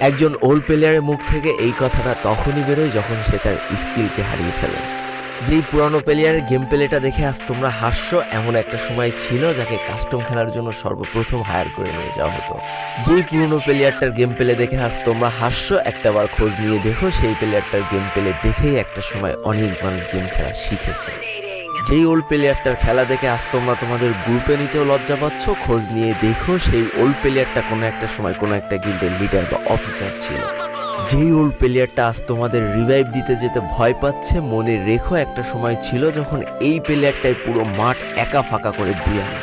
একজন ওল্ড প্লেয়ারের মুখ থেকে এই কথাটা তখনই বেরোয় যখন সে তার স্কিলকে হারিয়ে ফেলে। যেই পুরানো প্লেয়ারের গেম প্লেটা দেখে আজ তোমরা হাসছো, এমন একটা সময় ছিল যাকে কাস্টম খেলার জন্য সর্বপ্রথম হায়ার করে নিয়ে যাওয়া হতো। যেই পুরনো প্লেয়ারটার গেম প্লে দেখে আজ তোমরা হাসছো, একটাবার খোঁজ নিয়ে দেখো সেই প্লেয়ারটার গেম প্লে দেখেই একটা সময় অনেক মানুষ গেম খেলা শিখেছে। যেই ওল্ড প্লেয়ারটার খেলা দেখে আজ তোমরা তোমাদের গ্রুপে নিতেও লজ্জা পাচ্ছ, খোঁজ নিয়ে দেখো সেই ওল্ড প্লেয়ারটা কোনো একটা সময় কোনো একটা গিল্ডের লিডার বা অফিসার ছিল। যেই ওল্ড প্লেয়ারটা আজ তোমাদের রিভাইভ দিতে যেতে ভয় পাচ্ছে, মনে রেখো একটা সময় ছিল যখন এই প্লেয়ারটাই পুরো মাঠ একা ফাঁকা করে দিয়ে আনে।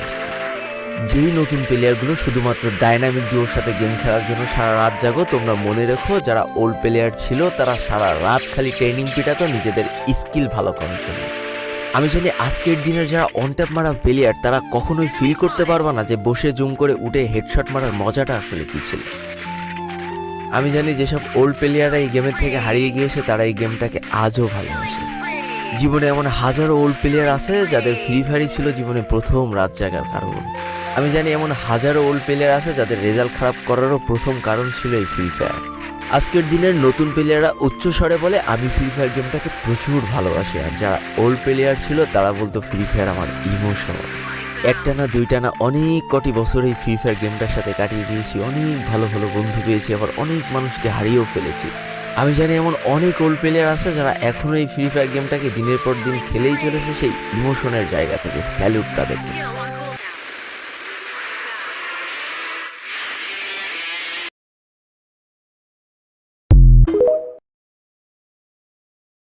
যেই নতুন প্লেয়ারগুলো শুধুমাত্র ডাইনামিক ডুওর সাথে গেম খেলার জন্য সারা রাত জাগো, তোমরা মনে রেখো যারা ওল্ড প্লেয়ার ছিল তারা সারা রাত খালি ট্রেনিং পিটাতো নিজেদের স্কিল ভালো করার জন্য। আমি জানি আজকের দিনের যারা অন ট্যাপ মারা প্লেয়ার তারা কখনোই ফিল করতে পারবে না যে বসে জুম করে উঠে হেডশট মারার মজাটা আসলে কি ছিল। আমি জানি যেসব ওল্ড প্লেয়াররা এই গেমের থেকে হারিয়ে গিয়েছে তারা এই গেমটাকে আজও ভালোবাসে। জীবনে এমন হাজারো ওল্ড প্লেয়ার আছে যাদের ফ্রি ফায়ারই ছিল জীবনে প্রথম রাত জাগার কারণ। আমি জানি এমন হাজারো ওল্ড প্লেয়ার আছে যাদের রেজাল্ট খারাপ করারও প্রথম কারণ ছিল এই ফ্রি ফায়ার। আজকের দিনের নতুন প্লেয়াররা উচ্চ স্বরে বলে আমি ফ্রি ফায়ার গেমটাকে প্রচুর ভালোবাসি, আর যারা ওল্ড প্লেয়ার ছিল তারা বলতো ফ্রি ফায়ার আমার ইমোশন। একটা না দুইটা না অনেক কটি বছর এই ফ্রি ফায়ার গেমটার সাথে কাটিয়ে দিয়েছি, অনেক ভালো ভালো বন্ধু পেয়েছি, আবার অনেক মানুষকে হারিয়েও ফেলেছি। আমি জানি এমন অনেক ওল্ড প্লেয়ার আছে যারা এখনও এই ফ্রি ফায়ার গেমটাকে দিনের পর দিন খেলেই চলেছে সেই ইমোশনের জায়গা থেকে। স্যালুট তাদেরকে।